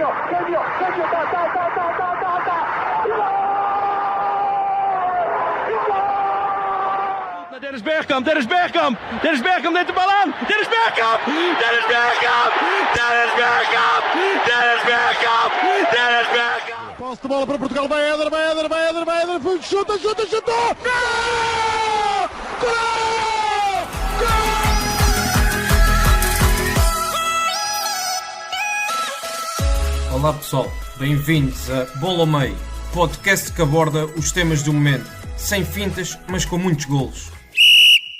Dennis Bergkamp neemt de bal aan. Dennis Bergkamp. Posse de bola para Portugal, vai Éder, chuta! Gol! Olá pessoal, bem-vindos a Bola ao Meio, podcast que aborda os temas do momento, sem fintas, mas com muitos golos.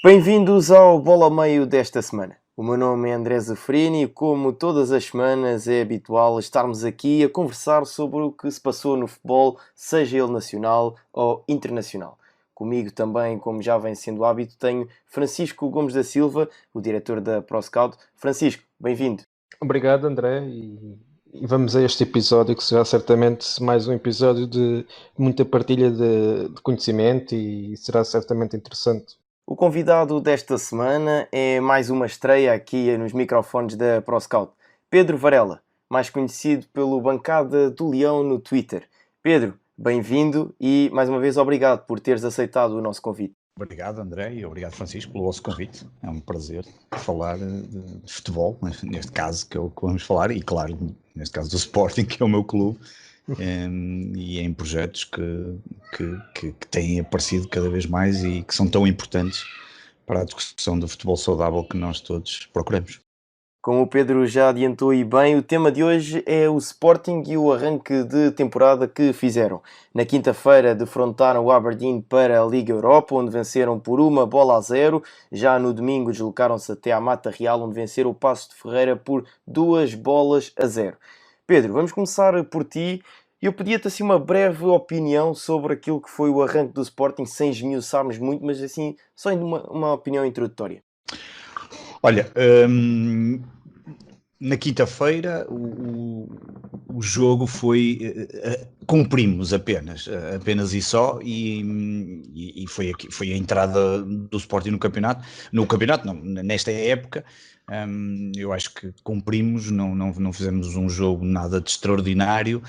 Bem-vindos ao Bola ao Meio desta semana. O meu nome é André Zafrini e, como todas as semanas, é habitual estarmos aqui a conversar sobre o que se passou no futebol, seja ele nacional ou internacional. Comigo também, como já vem sendo hábito, tenho Francisco Gomes da Silva, o diretor da ProScout. Francisco, bem-vindo. Obrigado, André, e vamos a este episódio, que será certamente mais um episódio de muita partilha de conhecimento e será certamente interessante. O convidado desta semana é mais uma estreia aqui nos microfones da ProScout. Pedro Varela, mais conhecido pelo Bancada do Leão no Twitter. Pedro, bem-vindo e, mais uma vez, obrigado por teres aceitado o nosso convite. Obrigado, André, e obrigado, Francisco, pelo vosso convite. É um prazer falar de futebol, neste caso que é o que vamos falar, e claro, neste caso do Sporting, que é o meu clube, e em projetos que têm aparecido cada vez mais e que são tão importantes para a discussão do futebol saudável que nós todos procuramos. Como o Pedro já adiantou e bem, o tema de hoje é o Sporting e o arranque de temporada que fizeram. Na quinta-feira defrontaram o Aberdeen para a Liga Europa, onde venceram por 1-0. Já no domingo deslocaram-se até à Mata Real, onde venceram o Paços de Ferreira por 2-0. Pedro, vamos começar por ti. Eu pedia-te assim uma breve opinião sobre aquilo que foi o arranque do Sporting, sem esmiuçarmos muito, mas assim, só uma opinião introdutória. Olha, na quinta-feira o jogo foi... cumprimos apenas e só, e foi a entrada do Sporting no campeonato. No campeonato, não, nesta época, eu acho que cumprimos, não fizemos um jogo nada de extraordinário,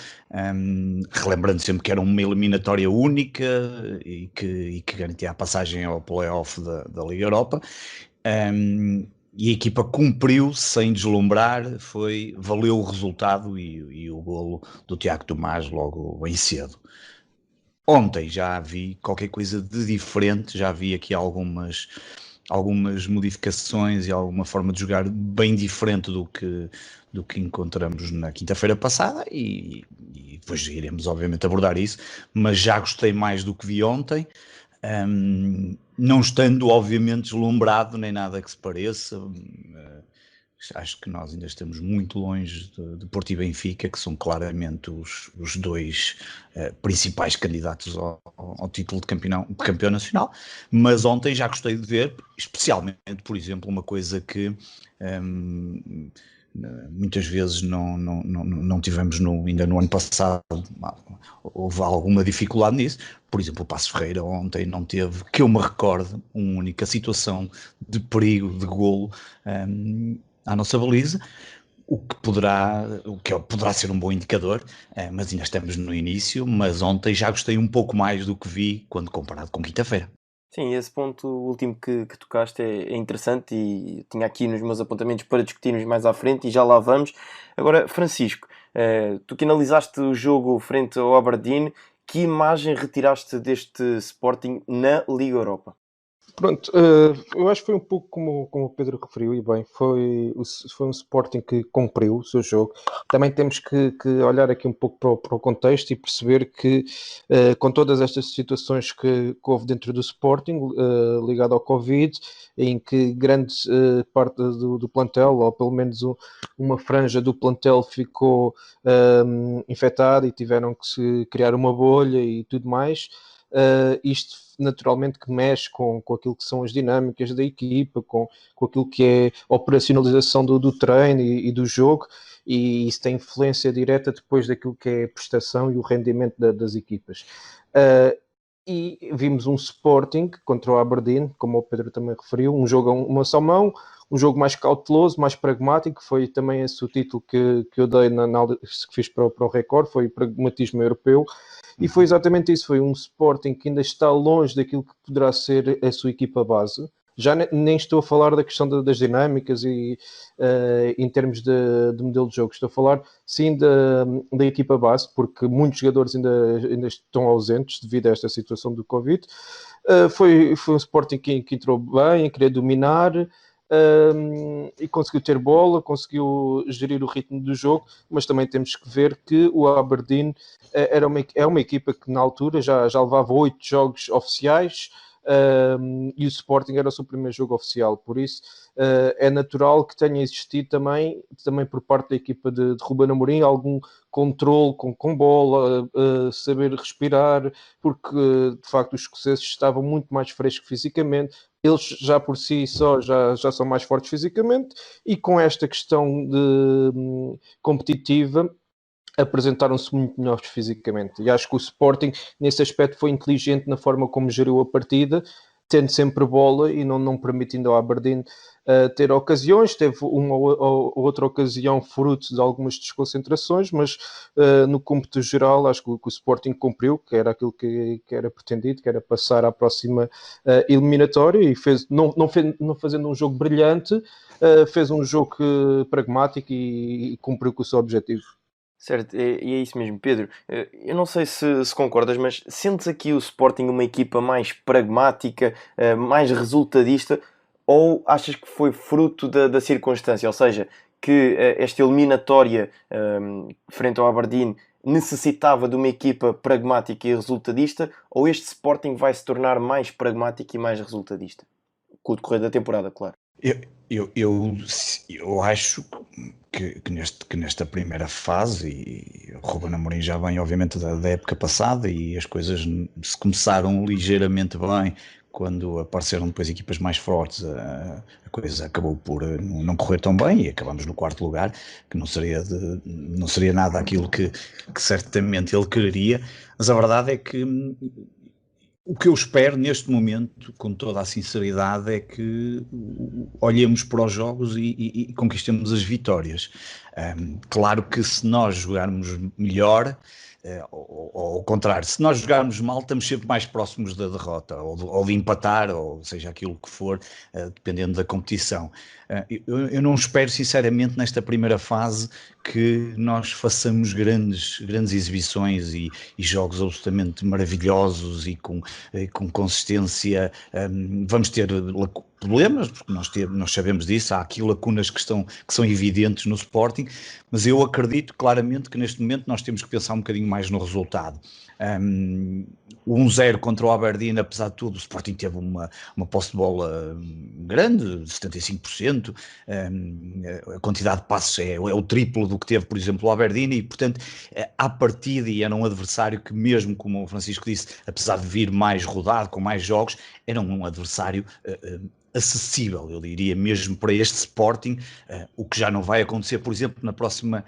relembrando sempre que era uma eliminatória única e que garantia a passagem ao play-off da Liga Europa. E a equipa cumpriu sem deslumbrar, valeu o resultado e o golo do Tiago Tomás logo em cedo. Ontem já vi qualquer coisa de diferente, já vi aqui algumas modificações e alguma forma de jogar bem diferente do que encontramos na quinta-feira passada e depois iremos obviamente abordar isso, mas já gostei mais do que vi ontem. Não estando obviamente deslumbrado nem nada que se pareça, acho que nós ainda estamos muito longe de Porto e Benfica, que são claramente os dois principais candidatos ao título de campeão nacional, mas ontem já gostei de ver, especialmente, por exemplo, uma coisa que muitas vezes não tivemos ainda no ano passado, houve alguma dificuldade nisso. Por exemplo, o Paços Ferreira ontem não teve, que eu me recorde, uma única situação de perigo de golo à nossa baliza, o que poderá ser um bom indicador, mas ainda estamos no início. Mas ontem já gostei um pouco mais do que vi quando comparado com quinta-feira. Sim, esse ponto último que tocaste é interessante e tinha aqui nos meus apontamentos para discutirmos mais à frente e já lá vamos. Agora, Francisco, tu que analisaste o jogo frente ao Aberdeen, que imagem retiraste deste Sporting na Liga Europa? Pronto, eu acho que foi um pouco como o Pedro referiu, e bem, foi um Sporting que cumpriu o seu jogo. Também temos que olhar aqui um pouco para o contexto e perceber que, com todas estas situações que houve dentro do Sporting, ligado ao Covid, em que grande parte do plantel, ou pelo menos uma franja do plantel, ficou infectada e tiveram que se criar uma bolha e tudo mais. Isto naturalmente que mexe com aquilo que são as dinâmicas da equipa, com aquilo que é a operacionalização do treino e do jogo, e isso tem influência direta depois daquilo que é a prestação e o rendimento das equipas. e vimos um Sporting contra o Aberdeen, como o Pedro também referiu, um jogo a uma só mão, um jogo mais cauteloso, mais pragmático. Foi também esse o título que eu dei na análise que fiz para o Record, foi pragmatismo europeu, e foi exatamente isso. Foi um Sporting que ainda está longe daquilo que poderá ser a sua equipa base. Já nem estou a falar da questão das dinâmicas e em termos de modelo de jogo. Estou a falar, sim, da equipa base, porque muitos jogadores ainda estão ausentes devido a esta situação do Covid. Foi um Sporting que entrou bem, queria dominar, e conseguiu ter bola, conseguiu gerir o ritmo do jogo, mas também temos que ver que o Aberdeen é uma equipa que na altura já levava 8 jogos oficiais, e o Sporting era o seu primeiro jogo oficial, por isso é natural que tenha existido também por parte da equipa de Ruben Amorim algum controle com bola, saber respirar, porque de facto os escoceses estavam muito mais frescos fisicamente. Eles já por si só já são mais fortes fisicamente, e com esta questão de competitiva apresentaram-se muito melhores fisicamente, e acho que o Sporting nesse aspecto foi inteligente na forma como geriu a partida, tendo sempre bola e não permitindo ao Aberdeen ter ocasiões. Teve uma ou outra ocasião fruto de algumas desconcentrações, mas no cômputo geral acho que o Sporting cumpriu, que era aquilo que era pretendido, que era passar à próxima eliminatória, e não fazendo um jogo brilhante, fez um jogo pragmático e cumpriu com o seu objetivo. Certo, e é isso mesmo, Pedro. Eu não sei se concordas, mas sentes aqui o Sporting uma equipa mais pragmática, mais resultadista, ou achas que foi fruto da circunstância? Ou seja, que esta eliminatória frente ao Aberdeen necessitava de uma equipa pragmática e resultadista, ou este Sporting vai se tornar mais pragmático e mais resultadista? Com o decorrer da temporada, claro. Eu acho que nesta primeira fase, e o Ruben Amorim já vem obviamente da época passada, e as coisas se começaram ligeiramente bem quando apareceram depois equipas mais fortes, a coisa acabou por não correr tão bem e acabamos no 4º lugar, que não seria nada aquilo que certamente ele quereria, mas a verdade é que o que eu espero neste momento, com toda a sinceridade, é que olhemos para os jogos e conquistemos as vitórias. Claro que se nós jogarmos melhor, ou ao contrário, se nós jogarmos mal, estamos sempre mais próximos da derrota, ou de empatar, ou seja, aquilo que for, dependendo da competição. Eu não espero, sinceramente, nesta primeira fase, que nós façamos grandes exibições e jogos absolutamente maravilhosos e com consistência. Vamos ter problemas, porque nós sabemos disso, há aqui lacunas que são evidentes no Sporting, mas eu acredito claramente que neste momento nós temos que pensar um bocadinho mais no resultado. O 1-0 contra o Aberdeen, apesar de tudo, o Sporting teve uma posse de bola grande, de 75%, a quantidade de passes é o triplo do que teve, por exemplo, o Aberdeen, e portanto, à partida, e era um adversário que, mesmo como o Francisco disse, apesar de vir mais rodado, com mais jogos, era um adversário acessível, eu diria, mesmo para este Sporting, o que já não vai acontecer, por exemplo, na próxima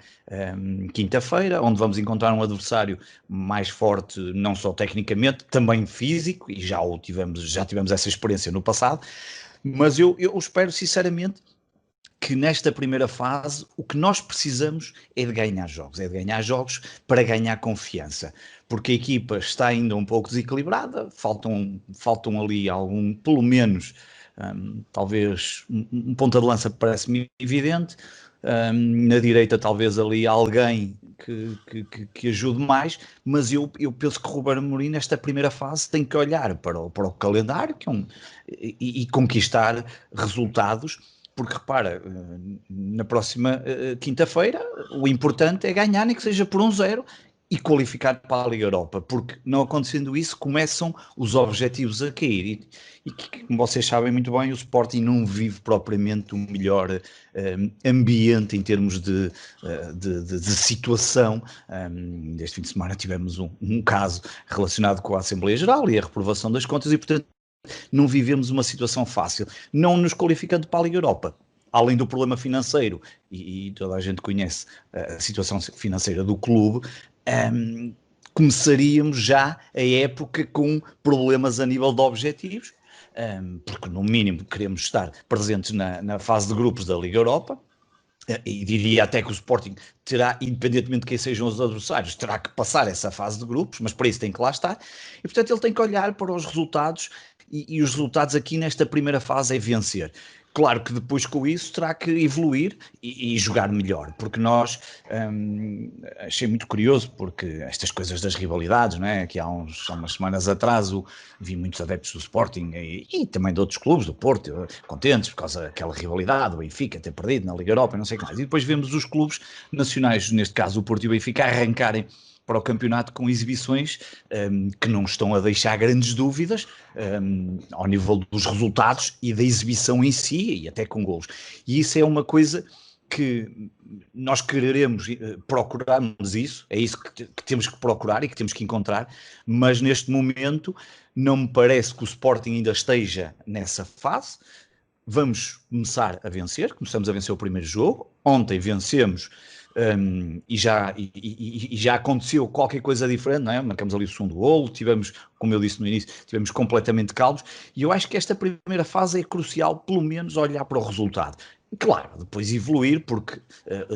quinta-feira, onde vamos encontrar um adversário mais forte, não só tecnicamente, também físico, e já tivemos essa experiência no passado, mas eu espero sinceramente que nesta primeira fase o que nós precisamos é de ganhar jogos para ganhar confiança, porque a equipa está ainda um pouco desequilibrada, faltam ali pelo menos, talvez um ponta de lança parece-me evidente, na direita talvez ali alguém que ajude mais, mas eu penso que o Ruben Amorim nesta primeira fase tem que olhar para o calendário e conquistar resultados, porque repara, na próxima quinta-feira o importante é ganhar, nem que seja por 1-0, e qualificar para a Liga Europa, porque não acontecendo isso começam os objetivos a cair, e como vocês sabem muito bem, o Sporting não vive propriamente o melhor ambiente em termos de situação. Este fim de semana tivemos um caso relacionado com a Assembleia Geral e a reprovação das contas, e portanto não vivemos uma situação fácil, não nos qualificando para a Liga Europa. Além do problema financeiro, e toda a gente conhece a situação financeira do clube, começaríamos já a época com problemas a nível de objetivos, porque no mínimo queremos estar presentes na fase de grupos da Liga Europa, e diria até que o Sporting terá, independentemente de quem sejam os adversários, terá que passar essa fase de grupos, mas para isso tem que lá estar, e portanto ele tem que olhar para os resultados, e os resultados aqui nesta primeira fase é vencer. Claro que depois com isso terá que evoluir e jogar melhor, porque nós achei muito curioso, porque estas coisas das rivalidades, não é? Que há umas semanas atrás vi muitos adeptos do Sporting e também de outros clubes, do Porto, contentes por causa daquela rivalidade, o Benfica ter perdido na Liga Europa e não sei o que mais. E depois vemos os clubes nacionais, neste caso o Porto e o Benfica, arrancarem para o campeonato com exibições que não estão a deixar grandes dúvidas ao nível dos resultados e da exibição em si, e até com golos. E isso é uma coisa que nós quereremos procurarmos isso, é isso que temos que procurar e que temos que encontrar, mas neste momento não me parece que o Sporting ainda esteja nessa fase. Vamos começar a vencer, começamos a vencer o primeiro jogo, ontem vencemos, e já aconteceu qualquer coisa diferente, não é? Marcamos ali o segundo golo, tivemos, como eu disse no início, tivemos completamente calmos, e eu acho que esta primeira fase é crucial, pelo menos olhar para o resultado. Claro, depois evoluir, porque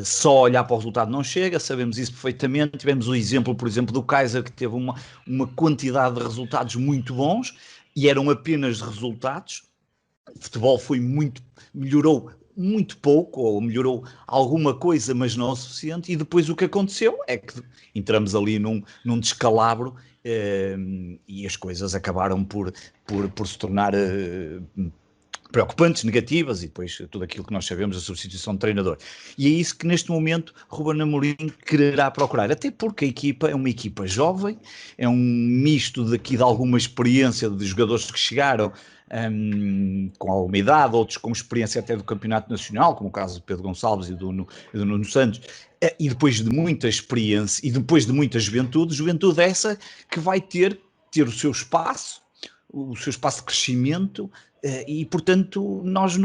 só olhar para o resultado não chega, sabemos isso perfeitamente. Tivemos o exemplo, por exemplo, do Kaiser, que teve uma quantidade de resultados muito bons, e eram apenas resultados. O futebol melhorou muito pouco, ou melhorou alguma coisa, mas não o suficiente, e depois o que aconteceu é que entramos ali num descalabro, e as coisas acabaram por se tornar preocupantes, negativas, e depois tudo aquilo que nós sabemos, a substituição de treinador. E é isso que neste momento Ruben Amorim quererá procurar, até porque a equipa é uma equipa jovem, é um misto daqui de alguma experiência de jogadores que chegaram com alguma idade, outros com experiência até do campeonato nacional, como o caso do Pedro Gonçalves e do Nuno Santos, e depois de muita experiência e depois de muita juventude essa que vai ter o seu espaço de crescimento, e portanto nós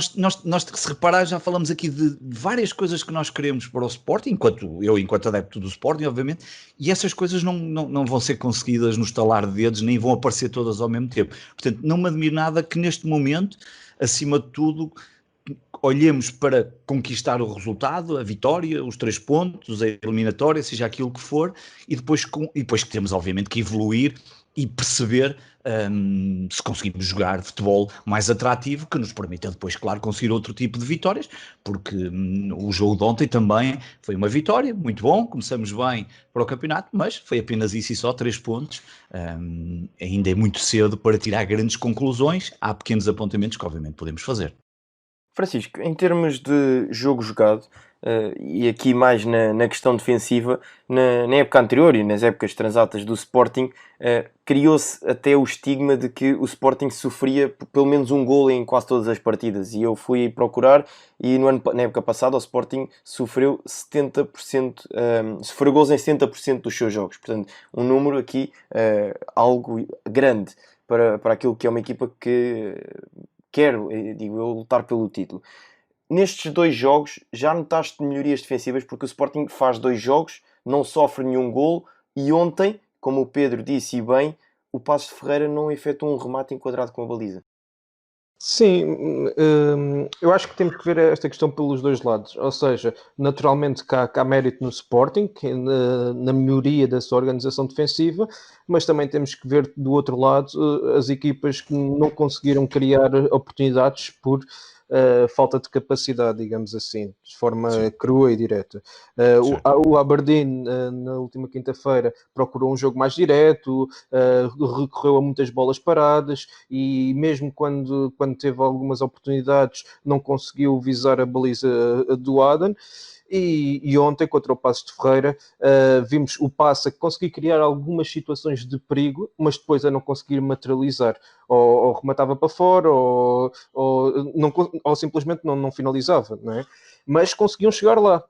se reparar, já falamos aqui de várias coisas que nós queremos para o Sporting, enquanto adepto do Sporting, obviamente, e essas coisas não vão ser conseguidas no estalar de dedos, nem vão aparecer todas ao mesmo tempo. Portanto, não me admiro nada que neste momento, acima de tudo, olhemos para conquistar o resultado, a vitória, os 3 pontos, a eliminatória, seja aquilo que for, e depois que temos obviamente que evoluir e perceber se conseguimos jogar futebol mais atrativo, que nos permita depois, claro, conseguir outro tipo de vitórias, porque o jogo de ontem também foi uma vitória, muito bom, começamos bem para o campeonato, mas foi apenas isso e só 3 pontos. Ainda é muito cedo para tirar grandes conclusões, há pequenos apontamentos que obviamente podemos fazer. Francisco, em termos de jogo jogado, e aqui mais na questão defensiva, na época anterior e nas épocas transatas do Sporting, criou-se até o estigma de que o Sporting sofria pelo menos um golo em quase todas as partidas, e eu fui procurar, e na época passada o Sporting sofreu 70%, sofreu golos em 70% dos seus jogos, portanto um número aqui algo grande para aquilo que é uma equipa que quer, digo eu, lutar pelo título. Nestes 2 jogos, já notaste melhorias defensivas, porque o Sporting faz 2 jogos, não sofre nenhum golo, e ontem, como o Pedro disse e bem, o Passos de Ferreira não efetuou um remate enquadrado com a baliza. Sim, eu acho que temos que ver esta questão pelos 2 lados. Ou seja, naturalmente que há mérito no Sporting, na melhoria da sua organização defensiva, mas também temos que ver do outro lado as equipas que não conseguiram criar oportunidades por falta de capacidade, digamos assim, de forma crua e direta. O Aberdeen, na última quinta-feira, procurou um jogo mais direto, recorreu a muitas bolas paradas, e mesmo quando teve algumas oportunidades, não conseguiu visar a baliza do Aden. E ontem, contra o Passos de Ferreira, vimos o Passa conseguir criar algumas situações de perigo, mas depois a não conseguir materializar. Ou rematava para fora, ou simplesmente não finalizava, não é? Mas conseguiam chegar lá.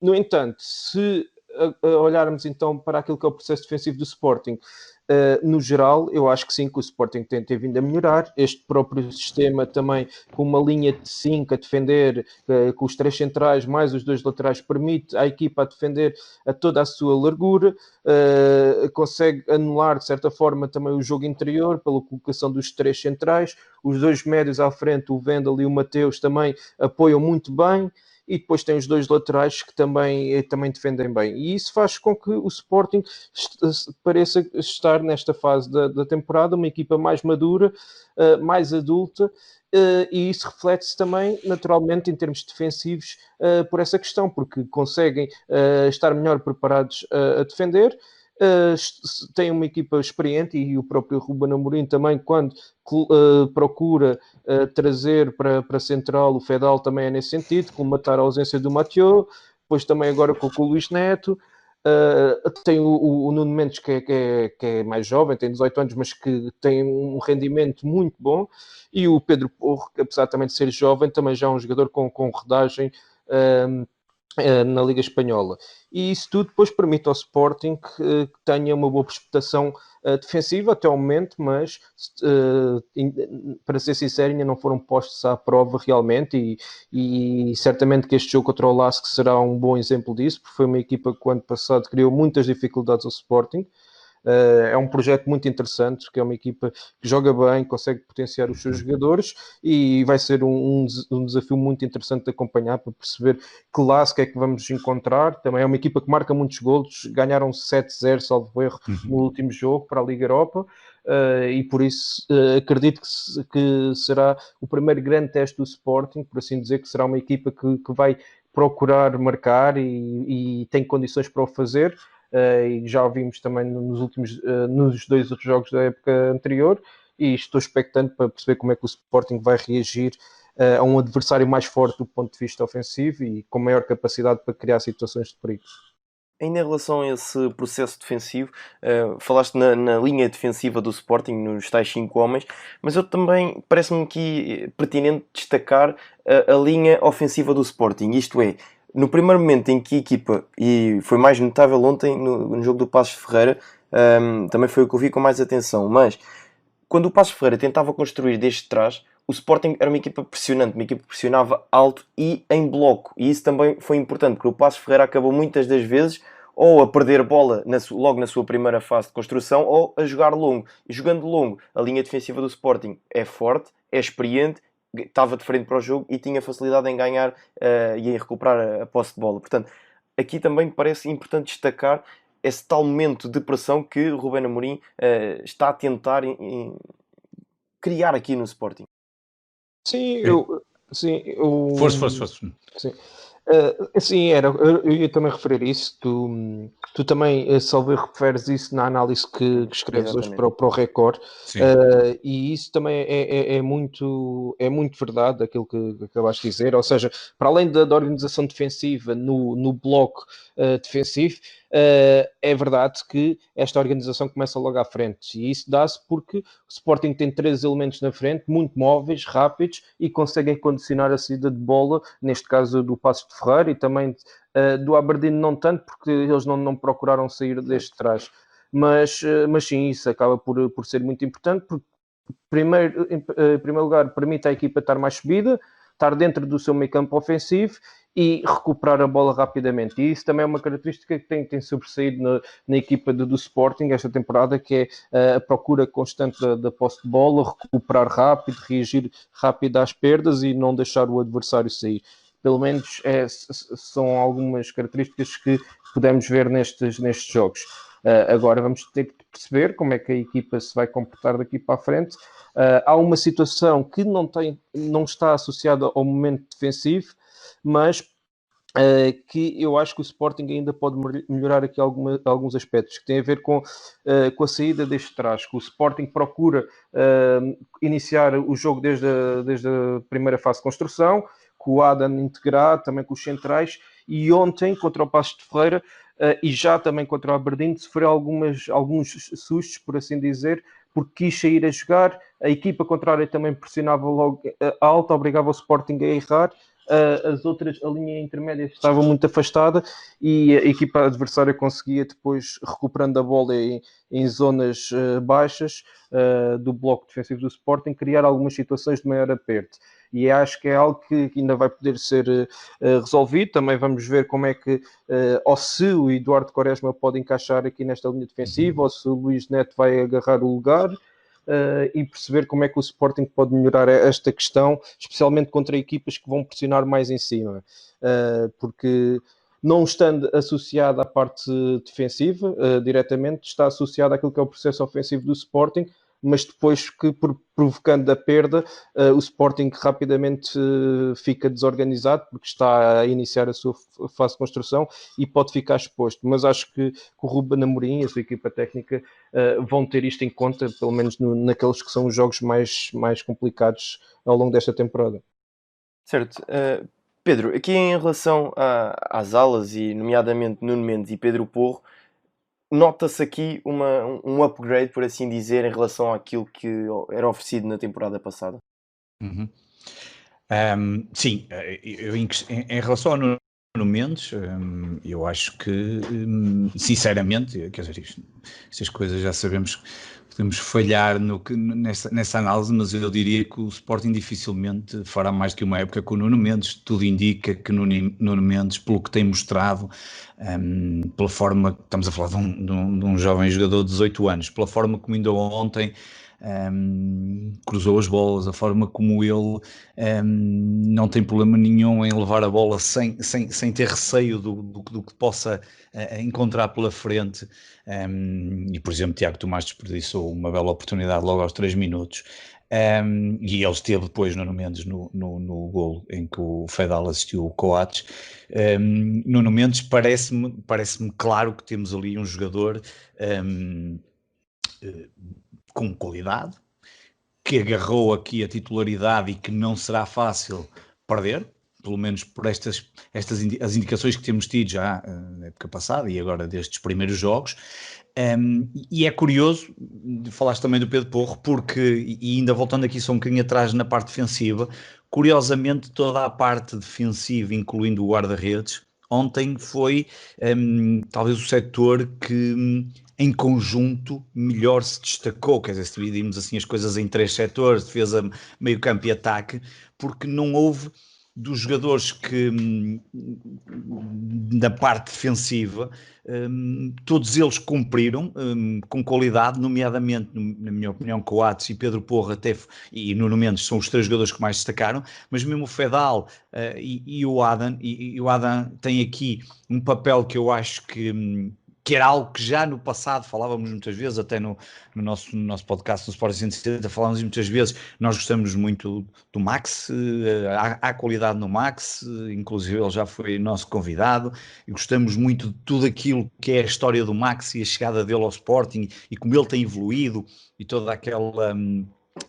No entanto, se olharmos então para aquilo que é o processo defensivo do Sporting, no geral, eu acho que sim, que o Sporting tem vindo a melhorar. Este próprio sistema também, com uma linha de 5 a defender, com os 3 centrais mais os 2 laterais, permite à equipa a defender a toda a sua largura, consegue anular de certa forma também o jogo interior pela colocação dos 3 centrais, os 2 médios à frente, o Vendel e o Mateus, também apoiam muito bem. E depois tem os 2 laterais que também defendem bem. E isso faz com que o Sporting pareça estar nesta fase da temporada uma equipa mais madura, mais adulta, e isso reflete-se também, naturalmente, em termos defensivos, por essa questão, porque conseguem estar melhor preparados a defender. Tem uma equipa experiente e o próprio Ruben Amorim também, quando procura trazer para Central o Fedal, também é nesse sentido, colmatar a ausência do Mathieu, depois também agora com o Luís Neto. Tem o Nuno Mendes que é mais jovem, tem 18 anos, mas que tem um rendimento muito bom, e o Pedro Porro, que apesar também de ser jovem, também já é um jogador com rodagem na Liga Espanhola. E isso tudo depois permite ao Sporting que tenha uma boa precipitação defensiva até ao momento, mas para ser sincero, ainda não foram postos à prova realmente, e certamente que este jogo contra o LASK será um bom exemplo disso, porque foi uma equipa que o ano passado criou muitas dificuldades ao Sporting. É um projeto muito interessante, que é uma equipa que joga bem, consegue potenciar os seus jogadores, e vai ser um desafio muito interessante de acompanhar para perceber que LASK é que vamos encontrar. Também é uma equipa que marca muitos golos, ganharam 7-0, salvo erro, no último jogo para a Liga Europa, e por isso acredito que será o primeiro grande teste do Sporting, por assim dizer, que será uma equipa que vai procurar marcar e tem condições para o fazer. E já o vimos também nos 2 outros jogos da época anterior, e estou expectante para perceber como é que o Sporting vai reagir a um adversário mais forte do ponto de vista ofensivo e com maior capacidade para criar situações de perigo. Ainda em relação a esse processo defensivo, falaste na linha defensiva do Sporting, nos tais 5 homens, mas eu também, parece-me aqui pertinente destacar a linha ofensiva do Sporting, isto é, no primeiro momento em que a equipa, e foi mais notável ontem no jogo do Passos Ferreira, também foi o que eu vi com mais atenção, mas quando o Passos Ferreira tentava construir desde trás, o Sporting era uma equipa pressionante, uma equipa que pressionava alto e em bloco, e isso também foi importante, porque o Passos Ferreira acabou muitas das vezes ou a perder bola logo na sua primeira fase de construção, ou a jogar longo. E jogando longo, a linha defensiva do Sporting é forte, é experiente, estava de frente para o jogo e tinha facilidade em ganhar e em recuperar a posse de bola. Portanto, aqui também me parece importante destacar esse tal momento de pressão que o Ruben Amorim está a tentar criar aqui no Sporting. Sim, Força. Sim. Sim, eu ia também referir isso. Tu também, salvo erro, referes isso na análise que escreves hoje para o Record, e isso também é muito verdade, aquilo que acabaste de dizer. Ou seja, para além da organização defensiva no bloco defensivo, é verdade que esta organização começa logo à frente, e isso dá-se porque o Sporting tem 3 elementos na frente, muito móveis, rápidos, e conseguem condicionar a saída de bola, neste caso do Passos de Ferreira, e também do Aberdeen não tanto, porque eles não procuraram sair deste trás. Mas sim, isso acaba por ser muito importante, porque em primeiro lugar permite à equipa estar mais subida, estar dentro do seu meio campo ofensivo e recuperar a bola rapidamente. E isso também é uma característica que tem sobressaído na equipa do Sporting esta temporada, que é a procura constante da posse de bola, recuperar rápido, reagir rápido às perdas e não deixar o adversário sair. Pelo menos são algumas características que podemos ver nestes jogos. Agora vamos ter que perceber como é que a equipa se vai comportar daqui para a frente. Há uma situação que não está associada ao momento defensivo, mas que eu acho que o Sporting ainda pode melhorar aqui alguns aspectos, que têm a ver com a saída deste trás, que o Sporting procura iniciar o jogo desde a primeira fase de construção, com o Adam integrado, também com os centrais, e ontem, contra o Passos de Ferreira, e já também contra o Aberdeen, sofreu alguns sustos, por assim dizer, porque quis sair a jogar, a equipa contrária também pressionava logo alto, obrigava o Sporting a errar, a linha intermédia estava muito afastada e a equipa adversária conseguia depois, recuperando a bola em zonas baixas do bloco defensivo do Sporting, criar algumas situações de maior aperto. E acho que é algo que ainda vai poder ser resolvido. Também vamos ver como é que, ou se o Eduardo Quaresma pode encaixar aqui nesta linha defensiva, ou se o Luís Neto vai agarrar o lugar, e perceber como é que o Sporting pode melhorar esta questão, especialmente contra equipas que vão pressionar mais em cima. Porque não estando associada à parte defensiva diretamente, está associada àquilo que é o processo ofensivo do Sporting, mas depois que, provocando a perda, o Sporting rapidamente fica desorganizado, porque está a iniciar a sua fase de construção e pode ficar exposto. Mas acho que o Ruben Amorim e a sua equipa técnica vão ter isto em conta, pelo menos naqueles que são os jogos mais complicados ao longo desta temporada. Certo. Pedro, aqui em relação às alas, e nomeadamente Nuno Mendes e Pedro Porro, nota-se aqui um upgrade, por assim dizer, em relação àquilo que era oferecido na temporada passada? Uhum. Sim, em relação ao Nuno Mendes, eu acho que, sinceramente, quer dizer, estas coisas já sabemos que podemos falhar nessa análise, mas eu diria que o Sporting dificilmente fará mais do que uma época com o Nuno Mendes. Tudo indica que Nuno Mendes, pelo que tem mostrado, pela forma que estamos a falar de um jovem jogador de 18 anos, pela forma como ainda ontem cruzou as bolas, a forma como ele não tem problema nenhum em levar a bola sem ter receio do que possa encontrar pela frente, e por exemplo Tiago Tomás desperdiçou uma bela oportunidade logo aos 3 minutos, e ele esteve depois Nuno Mendes no golo em que o Fedal assistiu o Coates. Nuno Mendes parece-me claro que temos ali um jogador com qualidade, que agarrou aqui a titularidade e que não será fácil perder, pelo menos por as indicações que temos tido já na época passada e agora destes primeiros jogos. E é curioso, falaste também do Pedro Porro, porque, e ainda voltando aqui só um bocadinho atrás na parte defensiva, curiosamente toda a parte defensiva, incluindo o guarda-redes, ontem foi talvez o setor que em conjunto melhor se destacou, quer dizer, se dividimos assim as coisas em 3 setores, defesa, meio campo e ataque, porque não houve dos jogadores que na parte defensiva todos eles cumpriram com qualidade, nomeadamente, na minha opinião, Coates e Pedro Porro e Nuno Mendes são os 3 jogadores que mais destacaram, mas mesmo o Fedal e o Adam, e o Adam tem aqui um papel que eu acho que era algo que já no passado falávamos muitas vezes, até no nosso podcast do Sport 170, falávamos muitas vezes, nós gostamos muito do Max, há qualidade no Max, inclusive ele já foi nosso convidado, e gostamos muito de tudo aquilo que é a história do Max e a chegada dele ao Sporting, e como ele tem evoluído, e toda aquela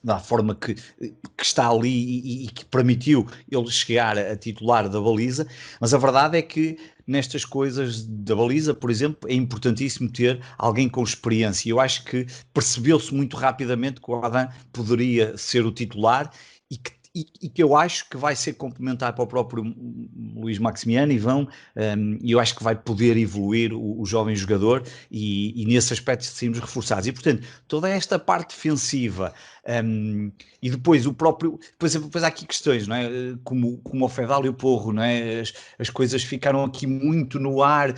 da forma que está ali e que permitiu ele chegar a titular da baliza, mas a verdade é que nestas coisas da baliza, por exemplo, é importantíssimo ter alguém com experiência, e eu acho que percebeu-se muito rapidamente que o Adam poderia ser o titular e que eu acho que vai ser complementar para o próprio Luís Maximiano e eu acho que vai poder evoluir o jovem jogador e nesse aspecto saímos reforçados. E portanto, toda esta parte defensiva e depois o próprio... Depois há aqui questões, não é? Como o Fedal e o Porro, não é? As coisas ficaram aqui muito no ar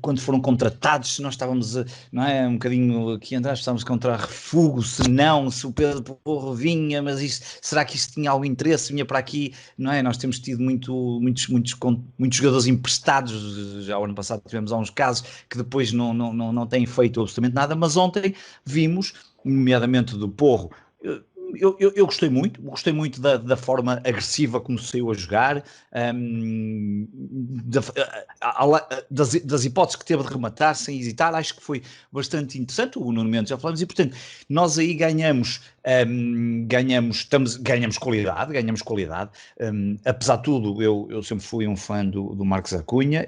quando foram contratados, se nós estávamos, não é? Um bocadinho aqui atrás, estávamos contra refugo, se o Pedro Porro vinha, mas será que isso tinha algum interesse, vinha para aqui, não é? Nós temos tido muitos jogadores emprestados, já o ano passado tivemos uns casos que depois não têm feito absolutamente nada, mas ontem vimos, nomeadamente do Porro, eu gostei muito da forma agressiva como saiu a jogar, das hipóteses que teve de rematar sem hesitar, acho que foi bastante interessante. O Nuno Mendes já falamos, e portanto nós aí ganhamos qualidade, apesar de tudo eu sempre fui um fã do Marcos Acunha,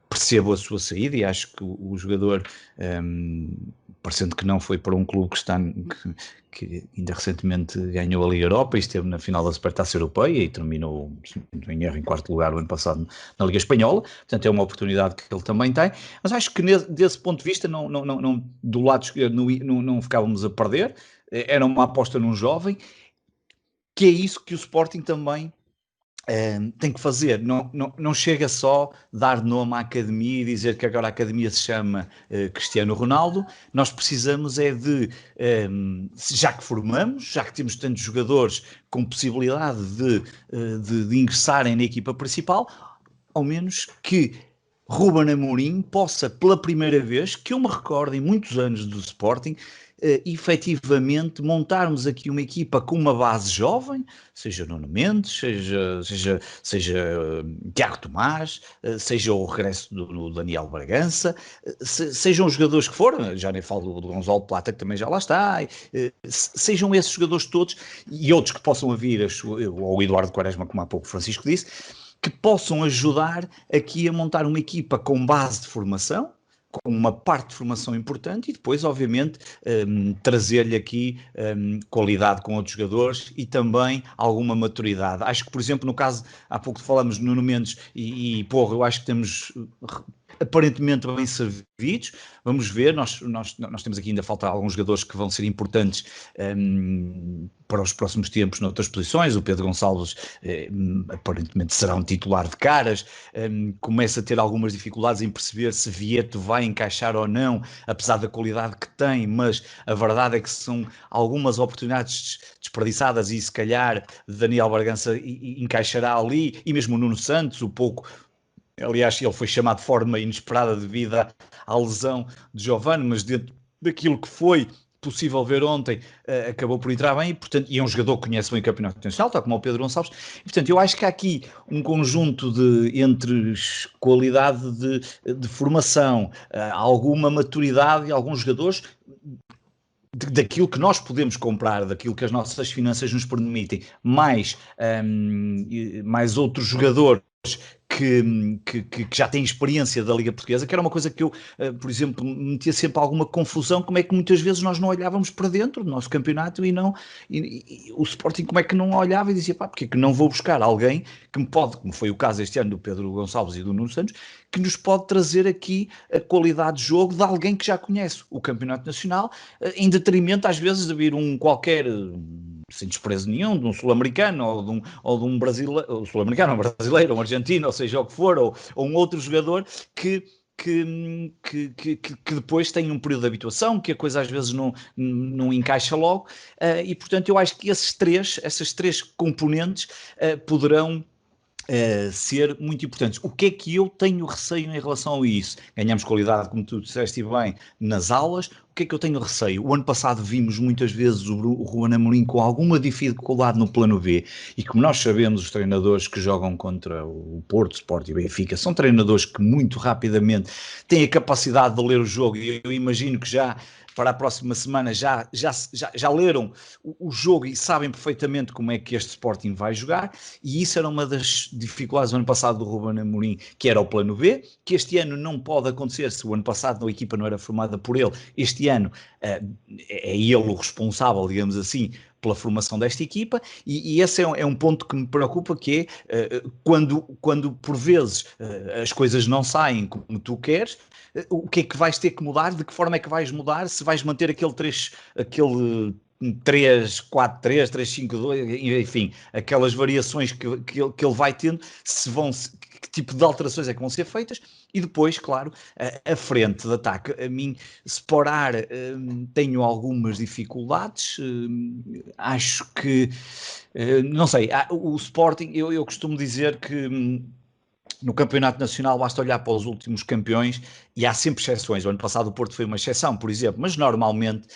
percebo a sua saída e acho que o jogador parecendo que não, foi para um clube que ainda recentemente ganhou a Liga Europa e esteve na final da Supertaça Europeia e terminou, em erro, em quarto lugar o ano passado na Liga Espanhola. Portanto, é uma oportunidade que ele também tem. Mas acho que desse ponto de vista, do lado esquerdo não ficávamos a perder. Era uma aposta num jovem, que é isso que o Sporting também tem que fazer. Não chega só dar nome à academia e dizer que agora a academia se chama Cristiano Ronaldo. Nós precisamos de, já que formamos, já que temos tantos jogadores com possibilidade de ingressarem na equipa principal, ao menos que Ruben Amorim possa, pela primeira vez, que eu me recordo em muitos anos do Sporting, efetivamente montarmos aqui uma equipa com uma base jovem, seja Nuno Mendes, seja Tiago Tomás, seja o regresso do Daniel Bragança, sejam os jogadores que forem, já nem falo do Gonçalo Plata, que também já lá está, sejam esses jogadores todos, e outros que possam vir, ou o Eduardo Quaresma, como há pouco o Francisco disse, que possam ajudar aqui a montar uma equipa com base de formação, com uma parte de formação importante, e depois, obviamente, trazer-lhe aqui qualidade com outros jogadores e também alguma maturidade. Acho que, por exemplo, no caso, há pouco falamos de Nuno Mendes eu acho que estamos aparentemente bem servidos. Vamos ver, nós temos aqui ainda falta alguns jogadores que vão ser importantes para os próximos tempos noutras posições. O Pedro Gonçalves aparentemente será um titular de caras, começa a ter algumas dificuldades em perceber se Vieto vai encaixar ou não, apesar da qualidade que tem, mas a verdade é que são algumas oportunidades desperdiçadas e se calhar Daniel Bragança encaixará ali, e mesmo o Nuno Santos, aliás, ele foi chamado de forma inesperada devido à lesão de Giovane, mas dentro daquilo que foi possível ver ontem, acabou por entrar bem, e é um jogador que conhece bem o campeonato nacional, tal como o Pedro Gonçalves, e portanto eu acho que há aqui um conjunto entre qualidade de formação, alguma maturidade e alguns jogadores daquilo que nós podemos comprar, daquilo que as nossas finanças nos permitem, mais outros jogadores que já têm experiência da Liga Portuguesa, que era uma coisa que eu, por exemplo, metia sempre alguma confusão, como é que muitas vezes nós não olhávamos para dentro do nosso campeonato e o Sporting como é que não olhava e dizia, porque é que não vou buscar alguém que me pode, como foi o caso este ano do Pedro Gonçalves e do Nuno Santos, que nos pode trazer aqui a qualidade de jogo de alguém que já conhece o campeonato nacional, em detrimento às vezes de vir um qualquer, sem desprezo nenhum, de um sul-americano ou de um brasileiro, sul-americano, um brasileiro, um argentino, ou seja o que for, ou um outro jogador que depois tem um período de habituação, que a coisa às vezes não encaixa logo, e portanto eu acho que essas três componentes poderão ser muito importantes. O que é que eu tenho receio em relação a isso? Ganhamos qualidade, como tu disseste bem, nas aulas. O que é que eu tenho receio? O ano passado vimos muitas vezes o Ruben Amorim com alguma dificuldade no plano B, e como nós sabemos, os treinadores que jogam contra o Porto, Sport e Benfica são treinadores que muito rapidamente têm a capacidade de ler o jogo, e eu imagino que já para a próxima semana já leram o jogo e sabem perfeitamente como é que este Sporting vai jogar, e isso era uma das dificuldades do ano passado do Ruben Amorim, que era o plano B, que este ano não pode acontecer. Se o ano passado a equipa não era formada por ele, este ano é ele o responsável, digamos assim, pela formação desta equipa, e esse é um ponto que me preocupa, que é quando por vezes as coisas não saem como tu queres, o que é que vais ter que mudar, de que forma é que vais mudar, se vais manter aquele 3-4-3, 3-5-2, enfim, aquelas variações que ele vai tendo, que tipo de alterações é que vão ser feitas, e depois, claro, a frente de ataque. A mim, separar, tenho algumas dificuldades, acho que, não sei, o Sporting, eu costumo dizer que no campeonato nacional basta olhar para os últimos campeões e há sempre exceções. O ano passado o Porto foi uma exceção, por exemplo, mas normalmente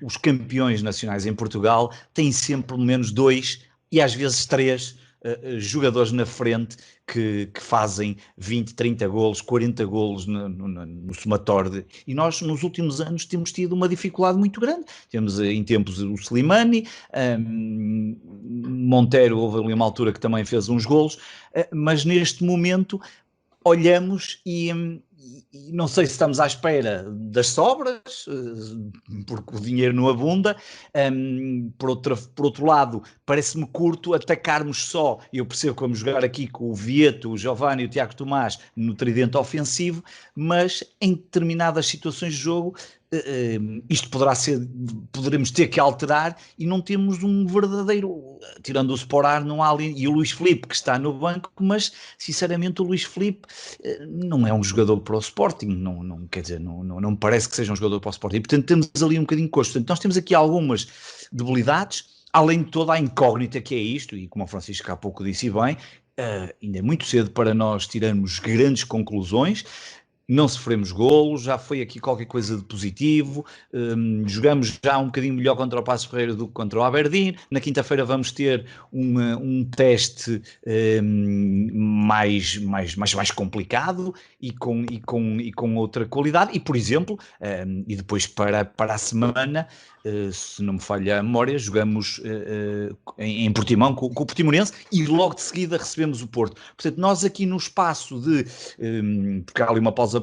os campeões nacionais em Portugal têm sempre pelo menos 2 e às vezes 3 jogadores na frente que fazem 20, 30 golos, 40 golos no somatório. E nós, nos últimos anos, temos tido uma dificuldade muito grande. Temos, em tempos, o Slimani, Monteiro, houve ali uma altura que também fez uns golos, mas neste momento olhamos e e não sei se estamos à espera das sobras, porque o dinheiro não abunda. Por outro lado, parece-me curto atacarmos só, e eu percebo que vamos jogar aqui com o Vieto, o Giovani e o Tiago Tomás no tridente ofensivo, mas em determinadas situações de jogo isto poderemos ter que alterar, e não temos um verdadeiro, tirando o Sporar, não há ali, e o Luís Filipe que está no banco, mas sinceramente o Luís Filipe não é um jogador para o Sporting, não quer dizer, não me parece que seja um jogador para o Sporting, e portanto temos ali um bocadinho de custo. Portanto, nós temos aqui algumas debilidades, além de toda a incógnita que é isto, e como o Francisco há pouco disse bem, ainda é muito cedo para nós tirarmos grandes conclusões. Não sofremos golos, já foi aqui qualquer coisa de positivo, jogamos já um bocadinho melhor contra o Passos Ferreira do que contra o Aberdeen. Na quinta-feira vamos ter um teste mais complicado e com outra qualidade, e por exemplo, e depois para a semana, se não me falha a memória, jogamos em Portimão com o Portimonense, e logo de seguida recebemos o Porto. Portanto, nós aqui no espaço de, porque há ali uma pausa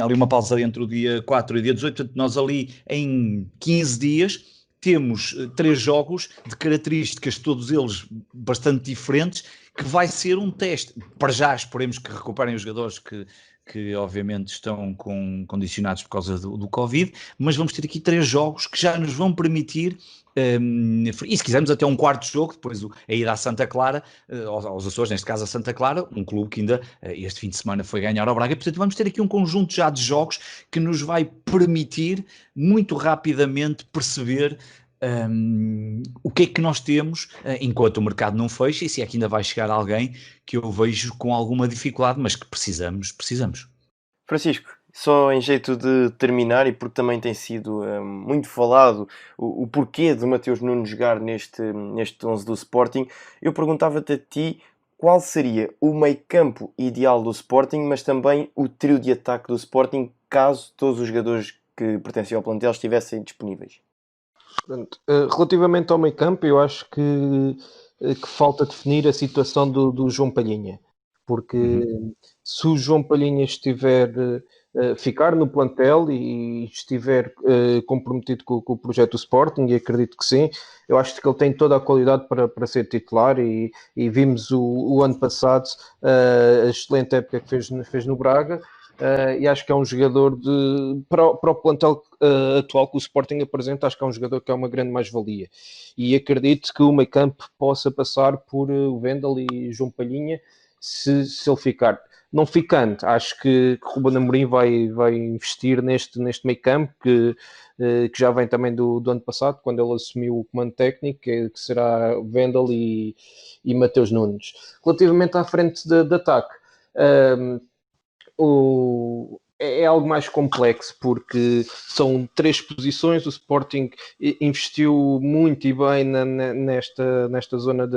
ali uma pausa entre o dia 4 e o dia 18, portanto nós ali em 15 dias temos 3 jogos de características, todos eles bastante diferentes, que vai ser um teste. Para já esperemos que recuperem os jogadores que obviamente estão condicionados por causa do Covid, mas vamos ter aqui 3 jogos que já nos vão permitir, e se quisermos até um quarto jogo, depois a ida à Santa Clara, aos Açores, neste caso a Santa Clara, um clube que ainda este fim de semana foi ganhar ao Braga, e portanto vamos ter aqui um conjunto já de jogos que nos vai permitir muito rapidamente perceber o que é que nós temos enquanto o mercado não fecha, e se é que ainda vai chegar alguém que eu vejo com alguma dificuldade, mas que precisamos. Francisco, só em jeito de terminar, e porque também tem sido muito falado o porquê de Mateus Nunes jogar neste 11 do Sporting, eu perguntava-te a ti qual seria o meio-campo ideal do Sporting, mas também o trio de ataque do Sporting, caso todos os jogadores que pertencem ao plantel estivessem disponíveis. Pronto. Relativamente ao meio-campo, eu acho que falta definir a situação do João Palhinha, porque se o João Palhinha ficar no plantel e estiver comprometido com o projeto do Sporting, e acredito que sim, eu acho que ele tem toda a qualidade para ser titular, e vimos o ano passado a excelente época que fez no Braga. E acho que é um jogador para o plantel atual que o Sporting apresenta, acho que é um jogador que é uma grande mais-valia, e acredito que o meio-campo possa passar por o Wendel e João Palhinha, se ele ficar. Não ficando, acho que Ruben Amorim vai investir neste meio-campo, que já vem também do ano passado, quando ele assumiu o comando técnico, que será Wendel e Mateus Nunes. Relativamente à frente de ataque, é algo mais complexo, porque são 3 posições. O Sporting investiu muito e bem nesta zona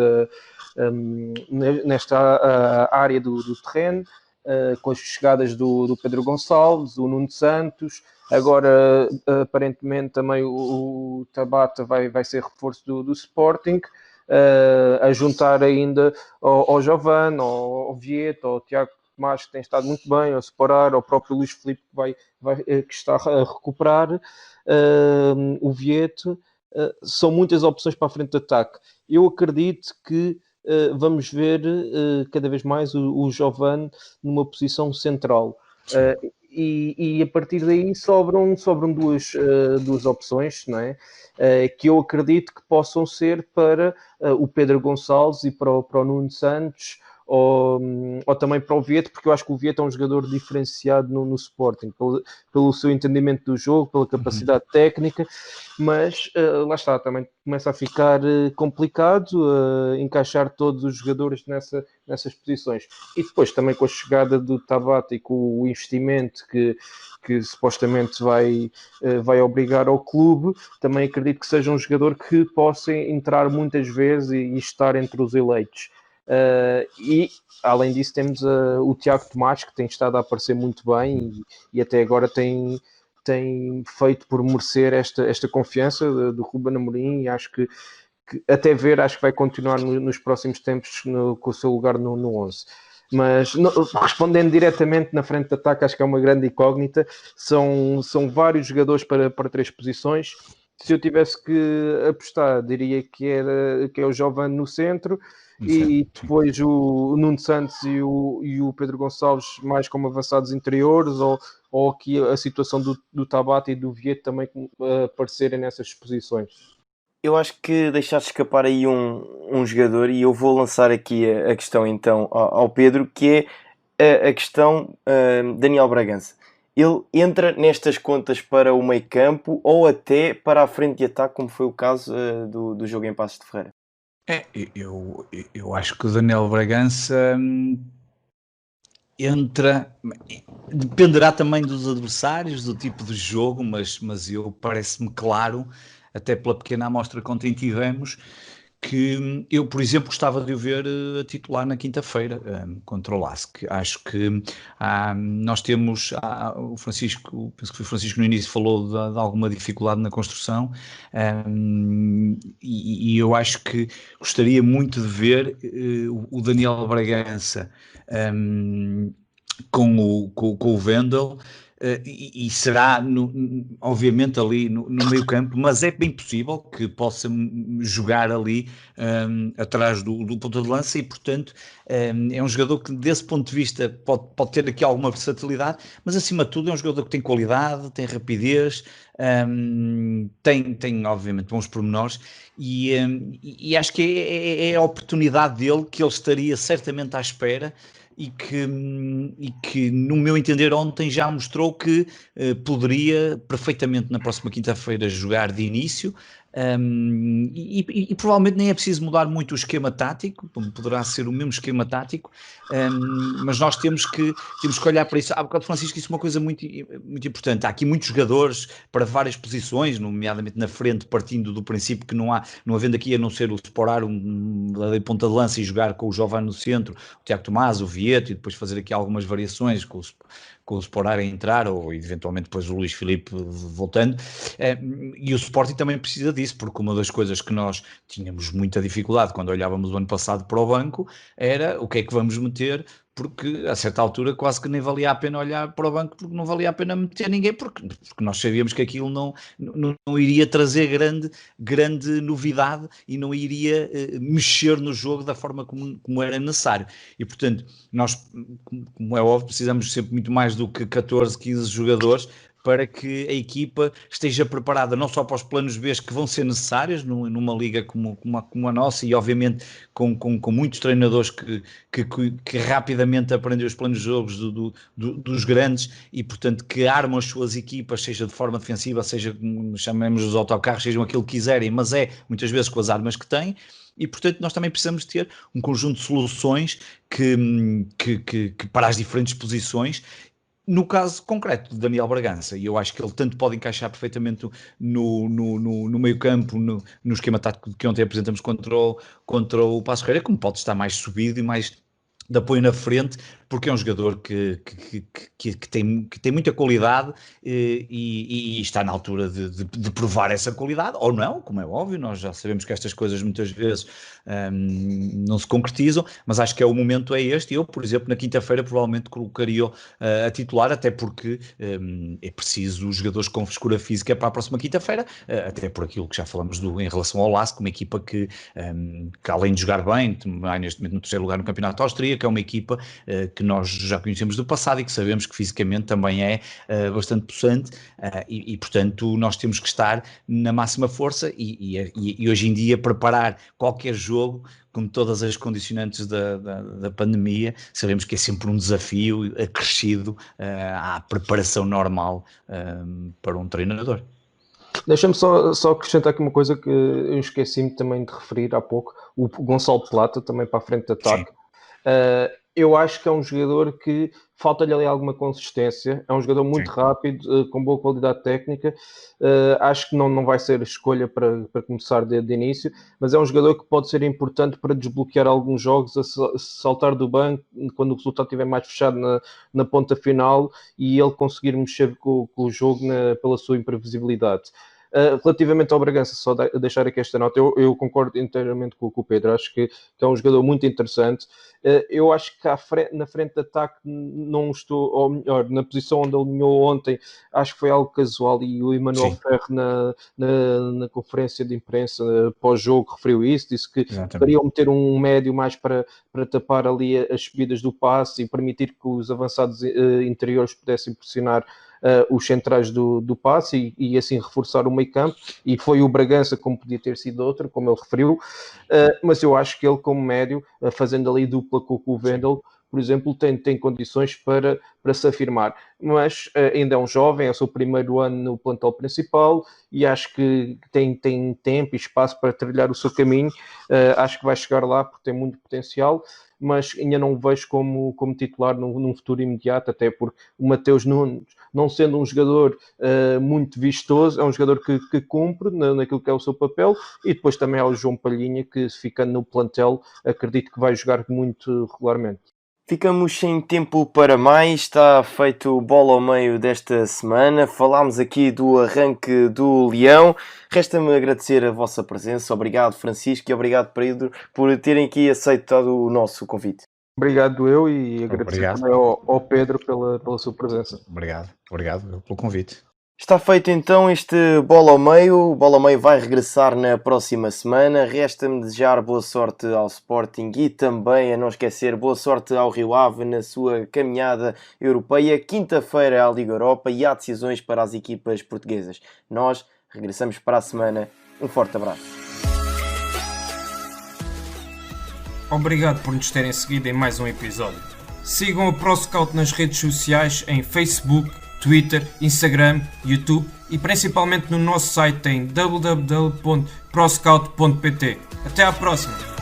nesta área do terreno, com as chegadas do Pedro Gonçalves, o Nuno Santos, agora aparentemente também o Tabata vai ser reforço do Sporting, a juntar ainda ao Giovani, ao Vieto, ao Tiago Tomás, que tem estado muito bem, ao Sporar, ao próprio Luís Filipe, que está a recuperar, o Vieto. São muitas opções para a frente de ataque. Eu acredito que vamos ver cada vez mais o Giovani numa posição central. E a partir daí sobram duas opções, não é? Que eu acredito que possam ser para o Pedro Gonçalves e para o Nuno Santos, ou também para o Vieto, porque eu acho que o Vieto é um jogador diferenciado no Sporting, pelo seu entendimento do jogo, pela capacidade técnica, mas lá está, também começa a ficar complicado encaixar todos os jogadores nessas posições. E depois também com a chegada do Tabata e com o investimento que supostamente vai obrigar ao clube, também acredito que seja um jogador que possa entrar muitas vezes e estar entre os eleitos. E além disso temos o Tiago Tomás, que tem estado a aparecer muito bem e até agora tem feito por merecer esta confiança do Ruben Amorim, e acho que até ver, acho que vai continuar nos próximos tempos com o seu lugar no 11. Mas respondendo diretamente na frente de ataque, acho que é uma grande incógnita. São vários jogadores para 3 posições. Se eu tivesse que apostar, diria que é o Jovane no centro e depois o Nuno Santos e o Pedro Gonçalves mais como avançados interiores, ou aqui a situação do Tabata e do Vieto também aparecerem nessas posições. Eu acho que deixaste escapar aí um jogador, e eu vou lançar aqui a questão então ao Pedro, que é a questão Daniel Bragança. Ele entra nestas contas para o meio campo ou até para a frente de ataque, como foi o caso do jogo em Passos de Ferreira? Eu acho que o Daniel Bragança entra, dependerá também dos adversários, do tipo de jogo, mas eu parece-me claro, até pela pequena amostra que ontem tivemos, que eu, por exemplo, gostava de o ver a titular na quinta-feira contra o LASK. Acho que nós temos, o Francisco, penso que foi o Francisco no início, falou de alguma dificuldade na construção, e eu acho que gostaria muito de ver o Daniel Bragança com o Wendel. E será, obviamente, ali no meio campo, mas é bem possível que possa jogar ali atrás do ponta de lança, e portanto é um jogador que desse ponto de vista pode ter aqui alguma versatilidade, mas acima de tudo é um jogador que tem qualidade, tem rapidez, tem obviamente bons pormenores, e acho que é a oportunidade dele, que ele estaria certamente à espera, e que, no meu entender, ontem já mostrou que poderia perfeitamente na próxima quinta-feira jogar de início, e provavelmente nem é preciso mudar muito o esquema tático, poderá ser o mesmo esquema tático, mas nós temos que olhar para isso. Há bocado o Francisco disse uma coisa muito, muito importante: há aqui muitos jogadores para várias posições, nomeadamente na frente, partindo do princípio que não havendo aqui a não ser o Sporar, da ponta de lança, e jogar com o Jovane no centro, o Tiago Tomás, o Vieto, e depois fazer aqui algumas variações com o Sporar a entrar, ou eventualmente depois o Luís Filipe voltando, e o Sporting também precisa disso, porque uma das coisas que nós tínhamos muita dificuldade quando olhávamos o ano passado para o banco era o que é que vamos meter, porque a certa altura quase que nem valia a pena olhar para o banco, porque não valia a pena meter ninguém, porque nós sabíamos que aquilo não iria trazer grande novidade e não iria mexer no jogo da forma como era necessário. E portanto, nós, como é óbvio, precisamos sempre muito mais do que 14, 15 jogadores para que a equipa esteja preparada não só para os planos B que vão ser necessários numa liga como a nossa, e obviamente com muitos treinadores que rapidamente aprendem os planos de jogos dos grandes, e portanto que armam as suas equipas, seja de forma defensiva, seja, chamemos os autocarros, sejam aquilo que quiserem, mas muitas vezes com as armas que têm. E, portanto, nós também precisamos ter um conjunto de soluções que para as diferentes posições. No caso concreto de Daniel Bragança, e eu acho que ele tanto pode encaixar perfeitamente no meio campo, no esquema tático que ontem apresentamos contra o Passos Ferreira, como pode estar mais subido e mais de apoio na frente, porque é um jogador que tem muita qualidade, e está na altura de provar essa qualidade, ou não, como é óbvio. Nós já sabemos que estas coisas muitas vezes não se concretizam, mas acho que o momento é este. Eu, por exemplo, na quinta-feira provavelmente colocaria a titular, até porque é preciso os jogadores com frescura física para a próxima quinta-feira, até por aquilo que já falamos em relação ao LASK, uma equipa que além de jogar bem, vai neste momento no terceiro lugar no campeonato austríaco, é uma equipa que nós já conhecemos do passado e que sabemos que fisicamente também é bastante possante, e portanto nós temos que estar na máxima força, e hoje em dia preparar qualquer jogo com todas as condicionantes da pandemia, sabemos que é sempre um desafio acrescido à preparação normal para um treinador. Deixa-me só acrescentar aqui uma coisa que eu esqueci-me também de referir há pouco: o Gonçalo Plata, também para a frente de ataque. Eu acho que é um jogador que falta-lhe ali alguma consistência. É um jogador muito rápido, com boa qualidade técnica. Acho que não vai ser escolha para começar de início, mas é um jogador que pode ser importante para desbloquear alguns jogos, a saltar do banco quando o resultado estiver mais fechado na ponta final, e ele conseguir mexer com o jogo pela sua imprevisibilidade. Relativamente ao Bragança, só deixar aqui esta nota, eu concordo inteiramente com o Pedro, acho que é um jogador muito interessante. Eu acho que na frente de ataque não estou, ou melhor, na posição onde ele alinhou ontem, acho que foi algo casual, e o Emanuel Ferro na conferência de imprensa pós-jogo referiu isso, disse que queriam meter um médio mais para tapar ali as subidas do passe e permitir que os avançados interiores pudessem pressionar os centrais do passe e assim reforçar o meio campo, e foi o Bragança, como podia ter sido outro, como ele referiu, mas eu acho que ele como médio, fazendo ali dupla com o Wendel, por exemplo, tem condições para se afirmar, mas ainda é um jovem, é o seu primeiro ano no plantel principal e acho que tem tempo e espaço para trilhar o seu caminho. Acho que vai chegar lá porque tem muito potencial, mas ainda não o vejo como titular num futuro imediato, até porque o Mateus Nunes, não sendo um jogador muito vistoso, é um jogador que cumpre naquilo que é o seu papel, e depois também há o João Palhinha, que ficando no plantel, acredito que vai jogar muito regularmente. Ficamos sem tempo para mais, está feito o bola ao meio desta semana. Falámos aqui do arranque do Leão. Resta-me agradecer a vossa presença. Obrigado, Francisco, e obrigado, Pedro, por terem aqui aceitado o nosso convite. Obrigado eu, e agradecer também ao Pedro pela sua presença. Obrigado pelo convite. Está feito então este bola ao meio. O bola ao meio vai regressar na próxima semana. Resta-me desejar boa sorte ao Sporting e também, a não esquecer, boa sorte ao Rio Ave na sua caminhada europeia. Quinta-feira à Liga Europa e há decisões para as equipas portuguesas. Nós regressamos para a semana. Um forte abraço. Obrigado por nos terem seguido em mais um episódio. Sigam a ProScout nas redes sociais em Facebook, Twitter, Instagram, YouTube e principalmente no nosso site em www.proscout.pt. Até à próxima!